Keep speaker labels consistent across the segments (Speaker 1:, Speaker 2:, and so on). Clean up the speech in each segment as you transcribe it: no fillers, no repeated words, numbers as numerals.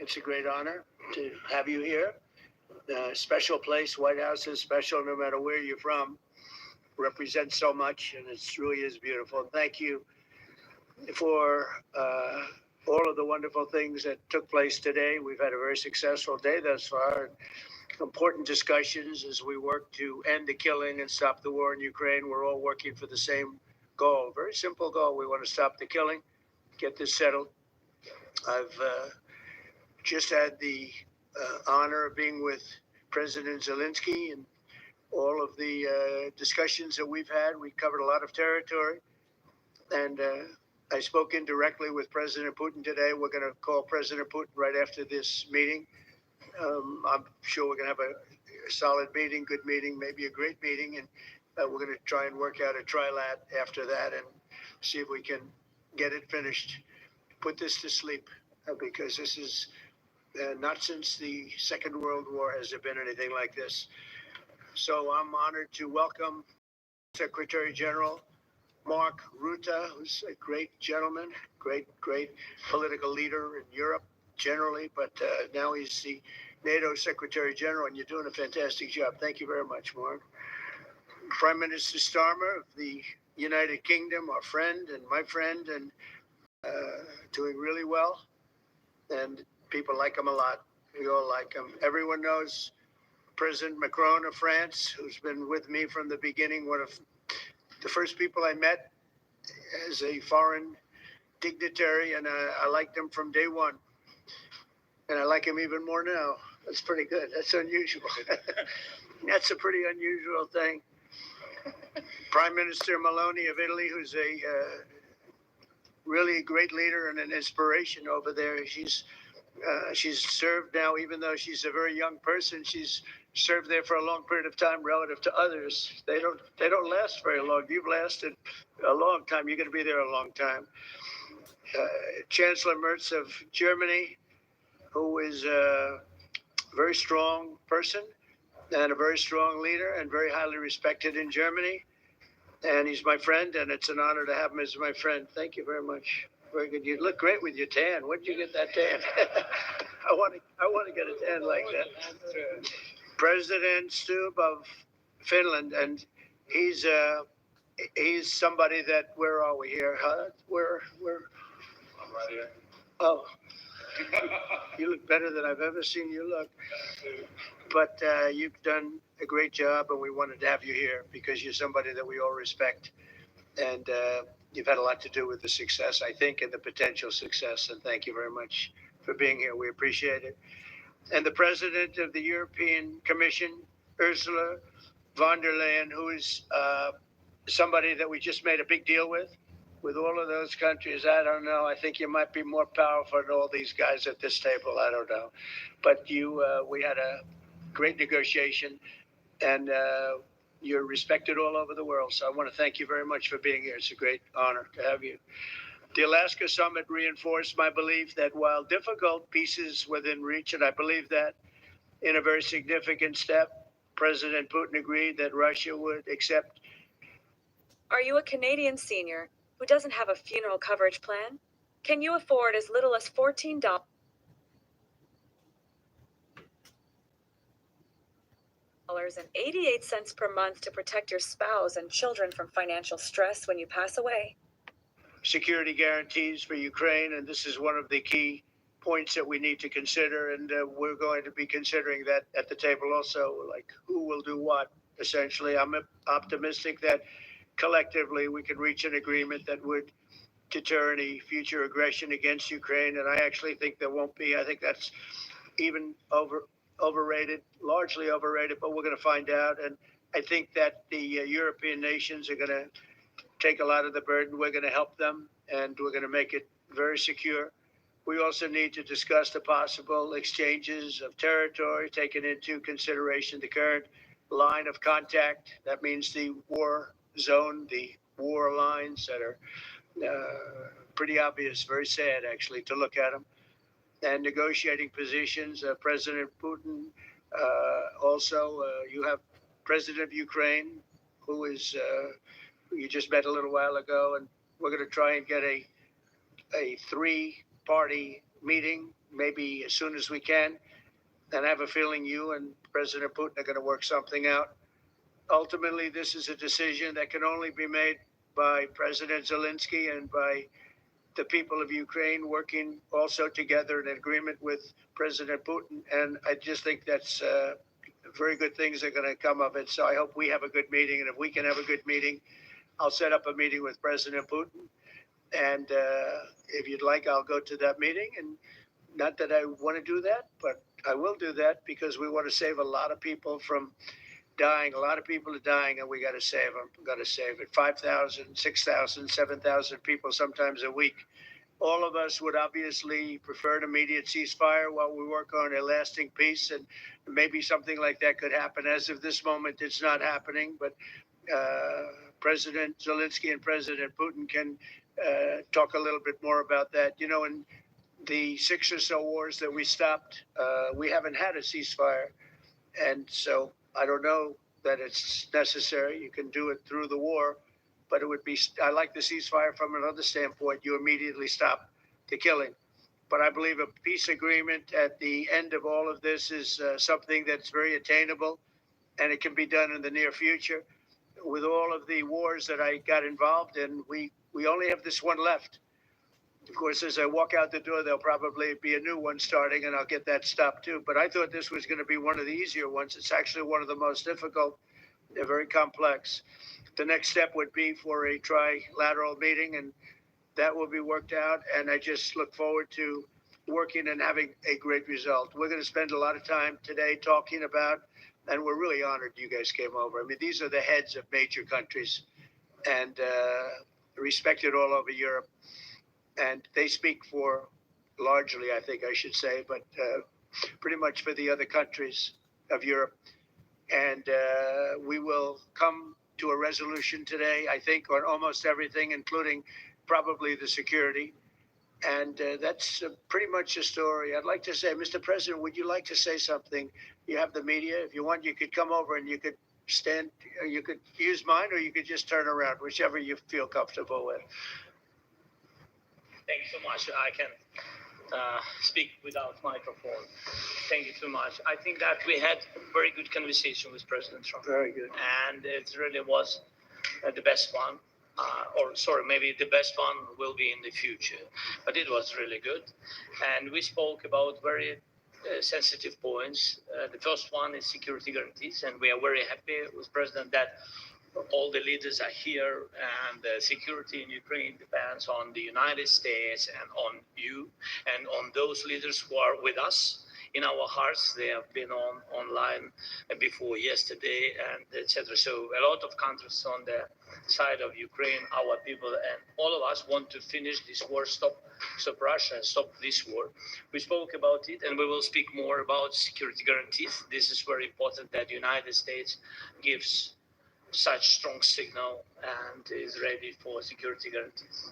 Speaker 1: It's a great honor to have you here. Special place. White House is special no matter where you're from. Represents so much, and it really is beautiful. Thank you for all of the wonderful things that took place today. We've had a very successful day thus far. Important discussions as we work to end the killing and stop the war in Ukraine. We're all working for the same goal, very simple goal. We want to stop the killing, get this settled. I've just had the honor of being with President Zelensky and all of the discussions that we've had. We covered a lot of territory, and I spoke indirectly with President Putin today. We're going to call President Putin right after this meeting. I'm sure we're going to have a solid meeting, good meeting, maybe a great meeting, and we're going to try and work out a trilat after that and see if we can get it finished, put this to sleep, because this is not since the Second World War has there been anything like this. So I'm honored to welcome Secretary General Mark Rutte, who's a great gentleman, great political leader in Europe generally, but now he's the NATO Secretary General, and you're doing a fantastic job. Thank you very much, Mark. Prime Minister Starmer of the United Kingdom, our friend and my friend, and doing really well. And people like him a lot. We all like him. Everyone knows President Macron of France, who's been with me from the beginning. One of the first people I met as a foreign dignitary, and I liked him from day one. And I like him even more now. That's pretty good. That's unusual. That's a pretty unusual thing. Prime Minister Meloni of Italy, who's a really a great leader and an inspiration over there. She's served now, even though she's a very young person, she's served there for a long period of time relative to others. They don't last very long. You've lasted a long time. You're going to be there a long time. Chancellor Merz of Germany, who is a very strong person and a very strong leader and very highly respected in Germany. And he's my friend, and it's an honor to have him as my friend. Thank you very much. Very good. You look great with your tan. When did you get that tan? I want to get a tan like that. President Stubb of Finland, and he's somebody that, where are we here? Where?
Speaker 2: I'm right here.
Speaker 1: Oh, you look better than I've ever seen you look. But you've done a great job, and we wanted to have you here because you're somebody that we all respect, and you've had a lot to do with the success, I think, and the potential success. And thank you very much for being here. We appreciate it. And the President of the European Commission, Ursula von der Leyen, who is somebody that we just made a big deal with all of those countries. I don't know. I think you might be more powerful than all these guys at this table. I don't know. But we had a great negotiation, and you're respected all over the world. So I want to thank you very much for being here. It's a great honor to have you. The Alaska Summit reinforced my belief that while difficult, peace is within reach, and I believe that in a very significant step, President Putin agreed that Russia would accept.
Speaker 3: Are you a Canadian senior who doesn't have a funeral coverage plan? Can you afford as little as $14 and 88 cents per month to protect your spouse and children from financial stress when you pass away?
Speaker 1: Security guarantees for Ukraine, and this is one of the key points that we need to consider, and we're going to be considering that at the table also, like who will do what, essentially. I'm optimistic that collectively we can reach an agreement that would deter any future aggression against Ukraine, and I actually think there won't be. I think that's even overrated, largely overrated, but we're going to find out. And I think that the European nations are going to take a lot of the burden. We're going to help them, and we're going to make it very secure. We also need to discuss the possible exchanges of territory, taking into consideration the current line of contact. That means the war zone, the war lines that are pretty obvious, very sad actually to look at them. And negotiating positions. President Putin, also you have President of Ukraine, who is you just met a little while ago, and we're going to try and get a three-party meeting maybe as soon as we can. And I have a feeling you and President Putin are going to work something out. Ultimately, this is a decision that can only be made by President Zelensky and by the people of Ukraine working also together in agreement with President Putin. And I just think that's very good things are going to come of it. So I hope we have a good meeting. And if we can have a good meeting, I'll set up a meeting with President Putin. And if you'd like, I'll go to that meeting. And not that I want to do that, but I will do that because we want to save a lot of people from dying. A lot of people are dying, and we got to save them. We got to save it. 5,000, 6,000, 7,000 people sometimes a week. All of us would obviously prefer an immediate ceasefire while we work on a lasting peace, and maybe something like that could happen. As of this moment, it's not happening, but President Zelensky and President Putin can talk a little bit more about that. You know, in the 6 or so wars that we stopped, we haven't had a ceasefire. And so I don't know that it's necessary. You can do it through the war, but it would be, I like the ceasefire from another standpoint. You immediately stop the killing. But I believe a peace agreement at the end of all of this is something that's very attainable, and it can be done in the near future. With all of the wars that I got involved in, we only have this one left. Of course, as I walk out the door, there'll probably be a new one starting, and I'll get that stopped too. But I thought this was going to be one of the easier ones. It's actually one of the most difficult. They're very complex. The next step would be for a trilateral meeting, and that will be worked out. And I just look forward to working and having a great result. We're going to spend a lot of time today talking about, and we're really honored you guys came over. I mean, these are the heads of major countries and respected all over Europe. And they speak for, largely, I think I should say, but pretty much for the other countries of Europe. And we will come to a resolution today, I think, on almost everything, including probably the security. And that's pretty much the story. I'd like to say, Mr. President, would you like to say something? You have the media. If you want, you could come over and you could stand, or you could use mine, or you could just turn around, whichever you feel comfortable with.
Speaker 4: Thank you so much. I can speak without microphone. Thank you so much. I think that we had a very good conversation with President Trump.
Speaker 1: Very good.
Speaker 4: And it really was the best one. Maybe the best one will be in the future. But it was really good. And we spoke about very sensitive points. The first one is security guarantees. And we are very happy with President that all the leaders are here, and the security in Ukraine depends on the United States and on you and on those leaders who are with us in our hearts. They have been online before yesterday, and etc. So a lot of countries on the side of Ukraine, our people, and all of us want to finish this war, stop Russia, stop this war. We spoke about it, and we will speak more about security guarantees. This is very important that the United States gives such strong signal and is ready for security guarantees.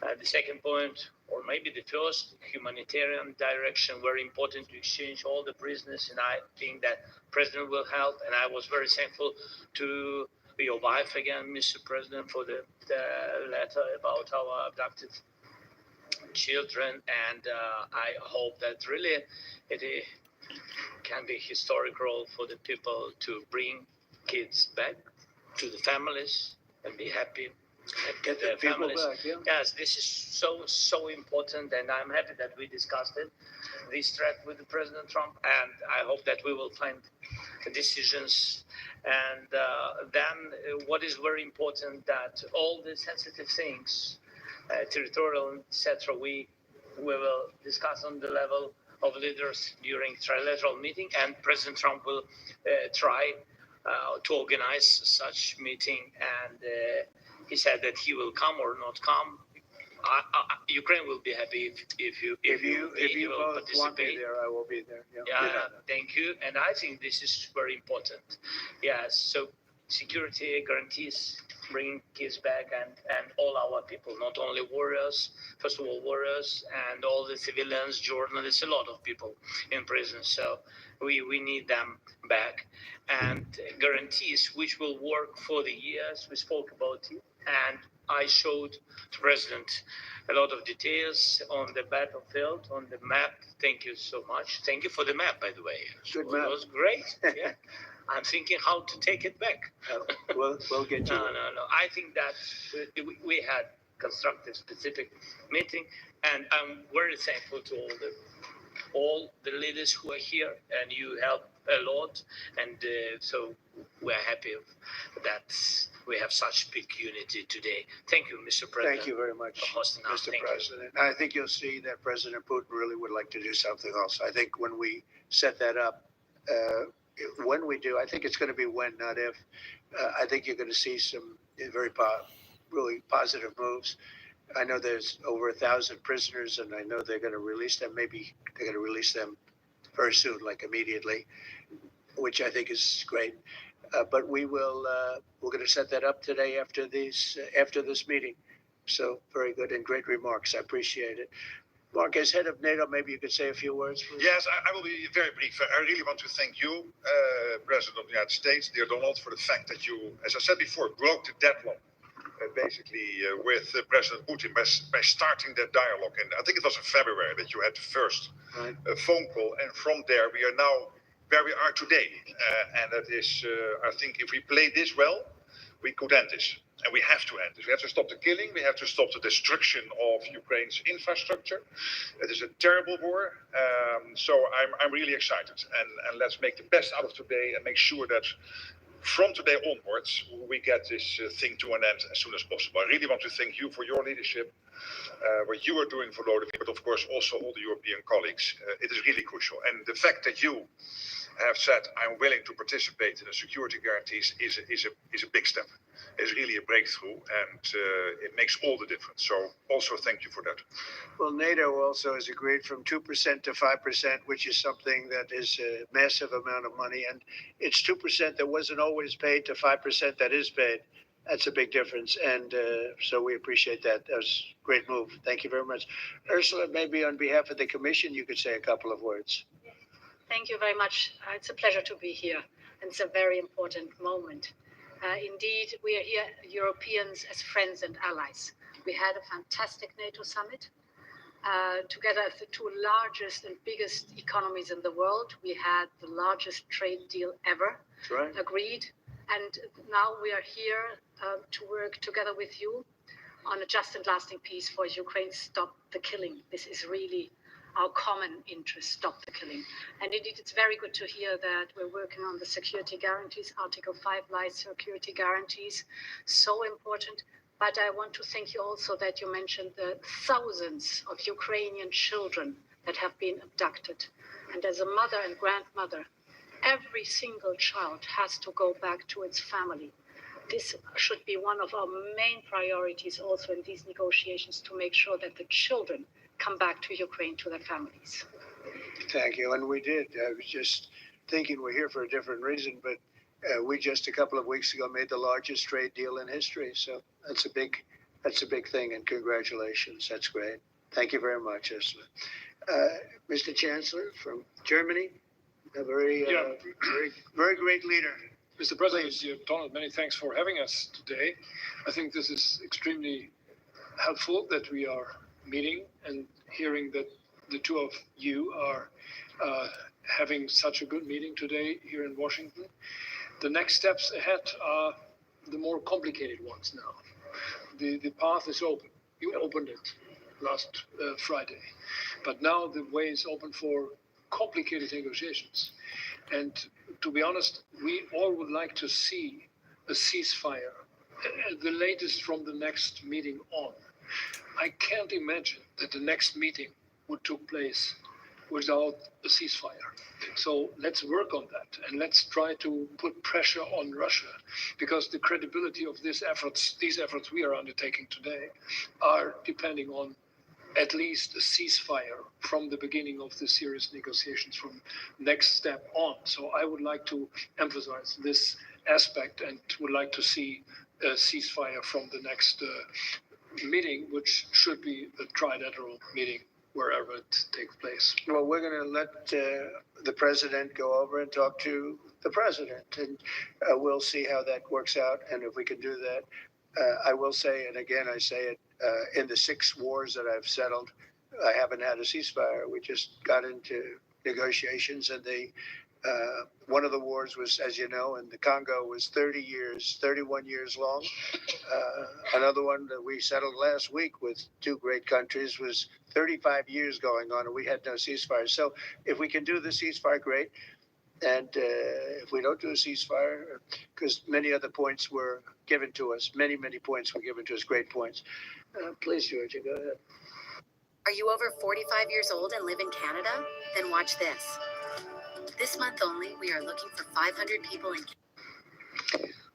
Speaker 4: The second point, or maybe the first, humanitarian direction, very important to exchange all the prisoners, and I think that President will help. And I was very thankful to your wife again, Mr. President, for the letter about our abducted children, and I hope that really it can be a historic role for the people to bring kids back to the families and be happy.
Speaker 1: Get the people back, yeah.
Speaker 4: Yes, this is so important, and I'm happy that we discussed it, this threat with the President Trump, and I hope that we will find decisions. And then what is very important, that all the sensitive things, territorial, etc., we will discuss on the level of leaders during trilateral meeting, and President Trump will try to organize such meeting, and he said that he will come or not come. Ukraine will be happy if you
Speaker 1: both
Speaker 4: participate.
Speaker 1: want me there, I will be there.
Speaker 4: Yeah, thank you. And I think this is very important. Yes, so security guarantees bringing kids back and all our people, not only warriors, first of all, warriors and all the civilians, journalists, a lot of people in prison. So we need them back, and guarantees which will work for the years. We spoke about it, and I showed the president a lot of details on the battlefield, on the map. Thank you so much. Thank you for the map, by the way.
Speaker 1: Good
Speaker 4: It
Speaker 1: map.
Speaker 4: was great. Yeah. I'm thinking how to take it back.
Speaker 1: We'll get you.
Speaker 4: No. I think that we had constructive, specific meeting, and I'm very thankful to all the leaders who are here, and you help a lot, and so we're happy that we have such big unity today. Thank you, Mr. President.
Speaker 1: Thank you very much,
Speaker 4: for hosting us.
Speaker 1: Mr.
Speaker 4: Thank you.
Speaker 1: President. I think you'll see that President Putin really would like to do something else. I think when we set that up, when we do, I think it's going to be when, not if. I think you're going to see some really positive moves. I know there's over 1,000 prisoners, and I know they're going to release them. Maybe they're going to release them very soon, like immediately, which I think is great. But we're going to set that up today after this meeting. So very good and great remarks. I appreciate it. Mark, as head of NATO, maybe you could say a few words, please.
Speaker 2: Yes, I will be very brief. I really want to thank you, President of the United States, dear Donald, for the fact that you, as I said before, broke the deadlock. With President Putin by starting that dialogue. And I think it was in February that you had the first phone call. And from there, we are now where we are today. And that is, I think if we play this well, we could end this. And we have to end this. We have to stop the killing. We have to stop the destruction of Ukraine's infrastructure. It is a terrible war. So I'm really excited. And let's make the best out of today and make sure that from today onwards, we get this thing to an end as soon as possible. I really want to thank you for your leadership, what you are doing for Lodewijk, but of course also all the European colleagues. It is really crucial. And the fact that you have said, I'm willing to participate in the security guarantees is a big step. It's really a breakthrough, and it makes all the difference. So also thank you for that.
Speaker 1: Well, NATO also has agreed from 2% to 5%, which is something that is a massive amount of money. And it's 2% that wasn't always paid to 5% that is paid. That's a big difference. And so we appreciate that. That was a great move. Thank you very much. Ursula, maybe on behalf of the Commission, you could say a couple of words.
Speaker 5: Thank you very much. It's a pleasure to be here. And it's a very important moment. Indeed, we are here, Europeans, as friends and allies. We had a fantastic NATO summit. Together as the two largest and biggest economies in the world, we had the largest trade deal ever agreed. And now we are here to work together with you on a just and lasting peace for Ukraine. Stop the killing. This is really our common interest, stop the killing. And indeed, it's very good to hear that we're working on the security guarantees, Article 5 light security guarantees, so important. But I want to thank you also that you mentioned the thousands of Ukrainian children that have been abducted. And as a mother and grandmother, every single child has to go back to its family. This should be one of our main priorities also in these negotiations, to make sure that the children come back to Ukraine, to their families.
Speaker 1: Thank you. And we did. I was just thinking we're here for a different reason, but we just a couple of weeks ago made the largest trade deal in history. So that's a big thing. And congratulations. That's great. Thank you very much, Ursula. Mr. Chancellor from Germany, a very great leader.
Speaker 6: Mr. President, Donald, many thanks for having us today. I think this is extremely helpful that we are meeting and hearing that the two of you are having such a good meeting today here in Washington. The next steps ahead are the more complicated ones now. The path is open. You opened it last Friday. But now the way is open for complicated negotiations. And to be honest, we all would like to see a ceasefire, the latest from the next meeting on. I can't imagine that the next meeting would take place without a ceasefire. So let's work on that, and let's try to put pressure on Russia, because the credibility of these efforts we are undertaking today, are depending on at least a ceasefire from the beginning of the serious negotiations from next step on. So I would like to emphasize this aspect and would like to see a ceasefire from the next meeting, which should be a trilateral meeting wherever it takes place.
Speaker 1: Well, we're going to let the president go over and talk to the president, and we'll see how that works out. And if we can do that, I will say, and again, I say it, in the 6 wars that I've settled, I haven't had a ceasefire. We just got into negotiations, and one of the wars was, as you know, in the Congo was 31 years long. Another one that we settled last week with 2 great countries was 35 years going on, and we had no ceasefire. So if we can do the ceasefire, great. And if we don't do a ceasefire, because many other points were given to us, many points were given to us, great points. Please, Georgia, go ahead.
Speaker 7: Are you over 45 years old and live in Canada? Then watch this. This month only, we are looking for 500 people in.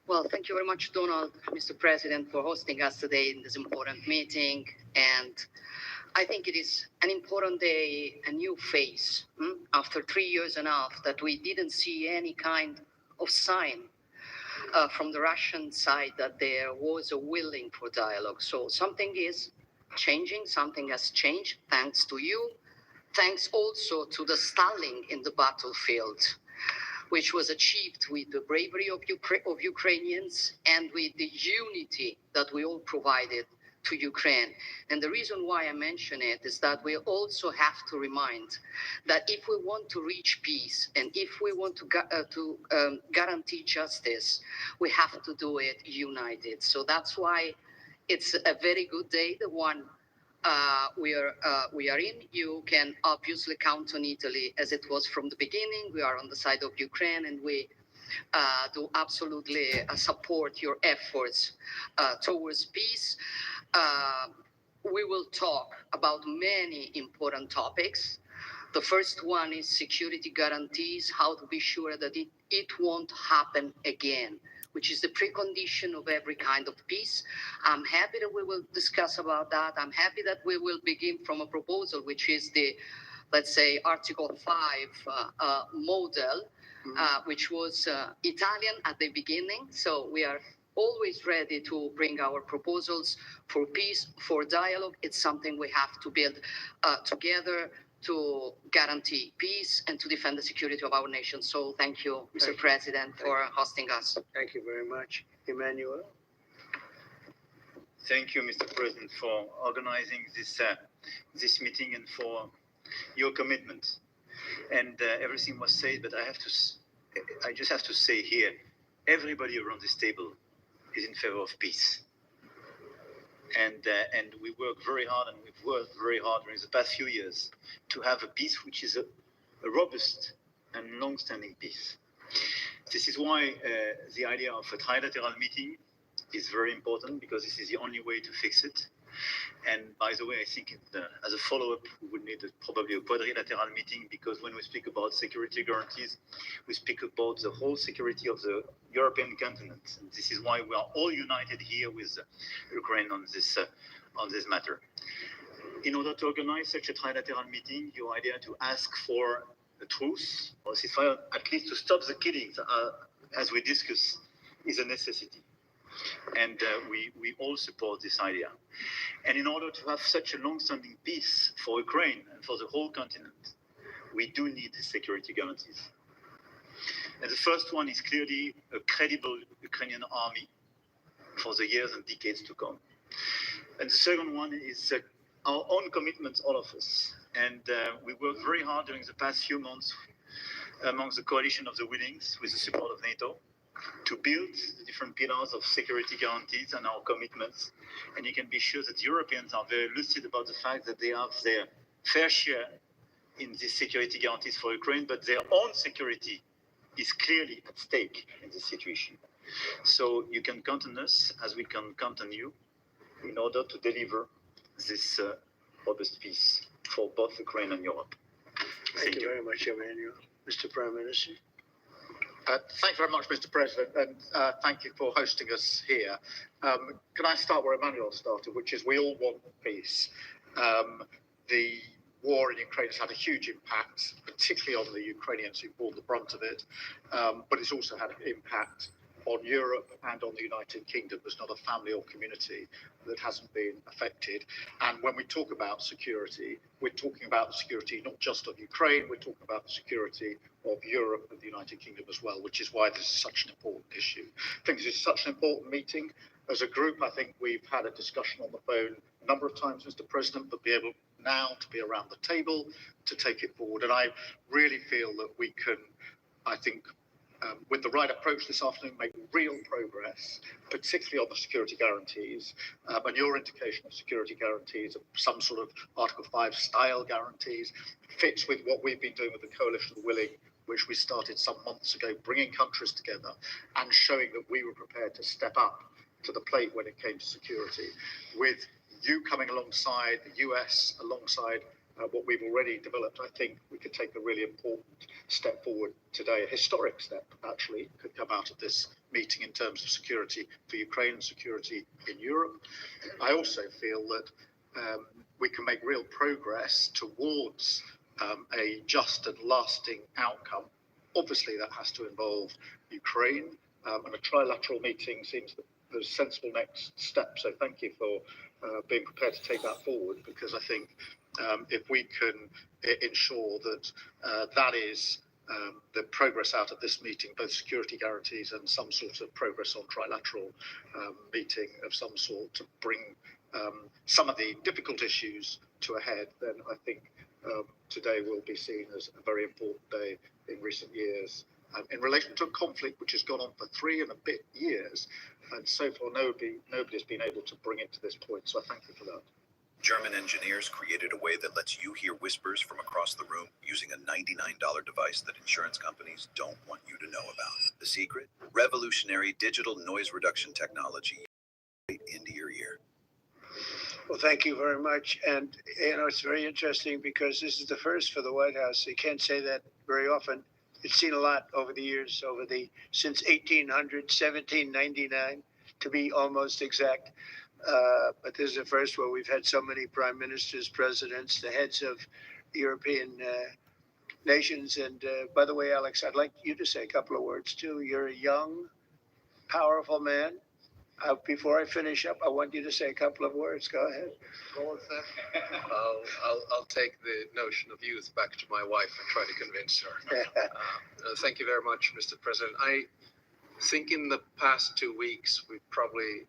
Speaker 8: Well, thank you very much, Donald, Mr. President, for hosting us today in this important meeting. And I think it is an important day, a new phase, after 3 years and a half that we didn't see any kind of sign from the Russian side that there was a willing for dialogue. So something is changing, something has changed thanks to you, thanks also to the stalling in the battlefield, which was achieved with the bravery of Ukrainians and with the unity that we all provided to Ukraine. And the reason why I mention it is that we also have to remind that if we want to reach peace and if we want to guarantee justice, we have to do it united. So that's why it's a very good day, the one we are in. You can obviously count on Italy as it was from the beginning. We are on the side of Ukraine, and we do absolutely support your efforts towards peace. We will talk about many important topics. The first one is security guarantees, how to be sure that it won't happen again, which is the precondition of every kind of peace. I'm happy that we will discuss about that. I'm happy that we will begin from a proposal, which is the, let's say, Article 5 model, which was Italian at the beginning. So we are always ready to bring our proposals for peace, for dialogue. It's something we have to build together to guarantee peace and to defend the security of our nation. So thank you, Mr. President, for hosting us.
Speaker 1: Thank you very much. Emmanuel?
Speaker 9: Thank you, Mr. President, for organizing this meeting and for your commitment. And everything was said, but I just have to say here, everybody around this table is in favor of peace. And we work very hard, and we've worked very hard during the past few years to have a peace which is a robust and long-standing peace. This is why the idea of a trilateral meeting is very important, because this is the only way to fix it. And by the way, I think as a follow-up, we would need probably a quadrilateral meeting, because when we speak about security guarantees, we speak about the whole security of the European continent. And this is why we are all united here with Ukraine on this matter. In order to organize such a trilateral meeting, your idea to ask for a truce or ceasefire, at least to stop the killings, as we discussed, is a necessity. And we all support this idea. And in order to have such a long-standing peace for Ukraine and for the whole continent, we do need security guarantees. And the first one is clearly a credible Ukrainian army for the years and decades to come. And the second one is our own commitment, all of us. And we worked very hard during the past few months amongst the coalition of the willings with the support of NATO, to build the different pillars of security guarantees and our commitments. And you can be sure that Europeans are very lucid about the fact that they have their fair share in these security guarantees for Ukraine, but their own security is clearly at stake in this situation. So you can count on us, as we can count on you, in order to deliver this robust peace for both Ukraine and Europe.
Speaker 1: Thank you very much, Emmanuel. Mr. Prime Minister?
Speaker 10: Thank you very much, Mr. President, and thank you for hosting us here. Can I start where Emmanuel started, which is we all want peace. The war in Ukraine has had a huge impact, particularly on the Ukrainians who bore the brunt of it, but it's also had an impact on Europe and on the United Kingdom. There's not a family or community that hasn't been affected. And when we talk about security, we're talking about the security not just of Ukraine, we're talking about the security of Europe and the United Kingdom as well, which is why this is such an important issue. I think this is such an important meeting. As a group, I think we've had a discussion on the phone a number of times, Mr. President, but be able now to be around the table to take it forward. And I really feel that we can, I think, with the right approach this afternoon, make real progress, particularly on the security guarantees. And your indication of security guarantees, of some sort of Article 5 style guarantees, fits with what we've been doing with the Coalition of the Willing, which we started some months ago, bringing countries together and showing that we were prepared to step up to the plate when it came to security. With you coming alongside, the US alongside what we've already developed, I think we could take a really important step forward today. A historic step, actually, could come out of this meeting in terms of security for Ukraine and security in Europe. I also feel that we can make real progress towards a just and lasting outcome. Obviously, that has to involve Ukraine, and a trilateral meeting seems the sensible next step. So thank you for being prepared to take that forward, because I think if we can ensure that that is the progress out of this meeting, both security guarantees and some sort of progress on trilateral meeting of some sort to bring some of the difficult issues to a head, then I think today will be seen as a very important day in recent years. In relation to a conflict which has gone on for 3 and a bit years, and so far nobody's been able to bring it to this point. So I thank you for that.
Speaker 11: German engineers created a way that lets you hear whispers from across the room using a $99 device that insurance companies don't want you to know about. The secret? Revolutionary digital noise reduction technology right into your ear.
Speaker 1: Well, thank you very much. And, it's very interesting because this is the first for the White House. You can't say that very often. It's seen a lot over the years, since 1800, 1799, to be almost exact. But this is the first where we've had so many prime ministers, presidents, the heads of European nations. And by the way, Alex, I'd like you to say a couple of words too. You're a young, powerful man. Before I finish up, I want you to say a couple of words. Go ahead.
Speaker 12: I'll take the notion of youth back to my wife and try to convince her. Thank you very much, Mr. President. I think in the past 2 weeks, we've probably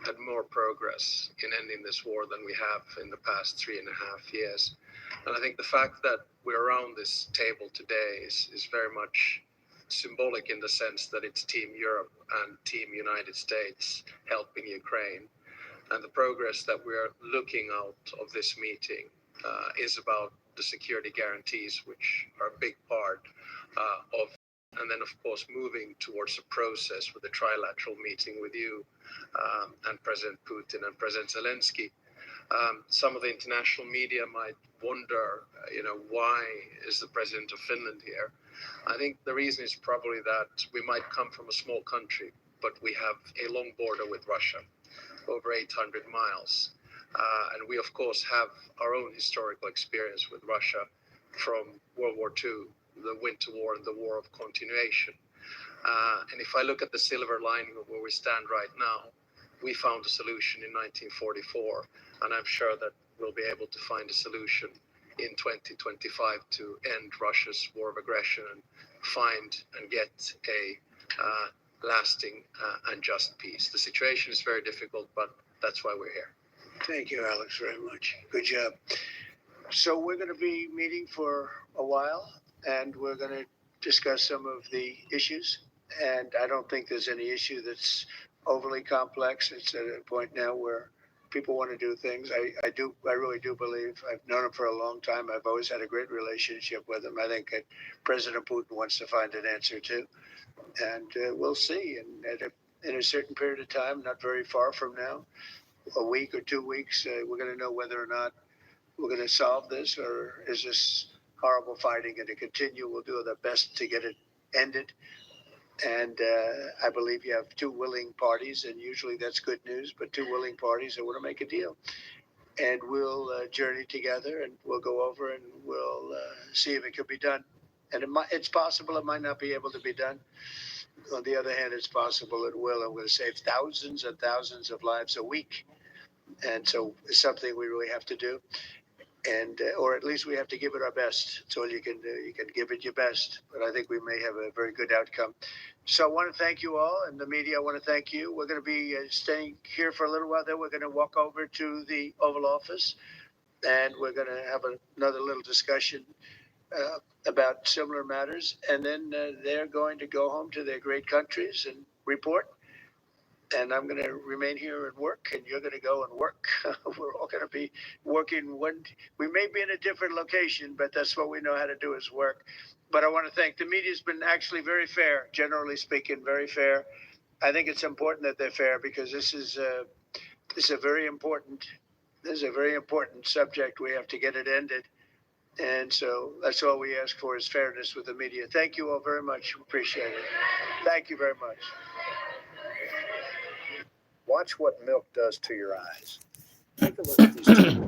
Speaker 12: had more progress in ending this war than we have in the past 3.5 years. And I think the fact that we're around this table today is very much symbolic in the sense that it's Team Europe and Team United States helping Ukraine. And the progress that we're looking out of this meeting is about the security guarantees, which are a big part of, and then of course moving towards a process with a trilateral meeting with you and President Putin and President Zelensky. Some of the international media might wonder, why is the president of Finland here? I think the reason is probably that we might come from a small country, but we have a long border with Russia, over 800 miles. And we, of course, have our own historical experience with Russia from World War II, the Winter War and the War of Continuation. And if I look at the silver lining of where we stand right now, we found a solution in 1944, and I'm sure that we'll be able to find a solution in 2025 to end Russia's war of aggression and find and get a lasting and just peace. The situation is very difficult, but that's why we're here.
Speaker 1: Thank you, Alex, very much. Good job. So we're going to be meeting for a while, and we're going to discuss some of the issues. And I don't think there's any issue that's overly complex. It's at a point now where people want to do things. I really do believe, I've known him for a long time. I've always had a great relationship with him. I think that President Putin wants to find an answer too. And we'll see. And in a certain period of time, not very far from now, a week or 2 weeks, we're going to know whether or not we're going to solve this, or is this horrible fighting going to continue? We'll do our best to get it ended. And I believe you have two willing parties, and usually that's good news, but two willing parties that want to make a deal. And we'll journey together, and we'll go over and we'll see if it can be done. And it's possible it might not be able to be done, on the other hand, it's possible it will. I'm going to save thousands and thousands of lives a week. And so it's something we really have to do. And, or at least we have to give it our best. That's all you can do. You can give it your best. But I think we may have a very good outcome. So I want to thank you all, and the media, I want to thank you. We're going to be staying here for a little while. Then we're going to walk over to the Oval Office, and we're going to have another little discussion about similar matters. And then they're going to go home to their great countries and report. And I'm going to remain here and work, and you're going to go and work. We're all going to be working. We may be in a different location, but that's what we know how to do is work. But I want to thank the media's been actually very fair, generally speaking, very fair. I think it's important that they're fair because this is a very important subject. We have to get it ended. And so that's all we ask for is fairness with the media. Thank you all very much. Appreciate it. Thank you very much.
Speaker 13: Watch what milk does to your eyes. Take a look at these two.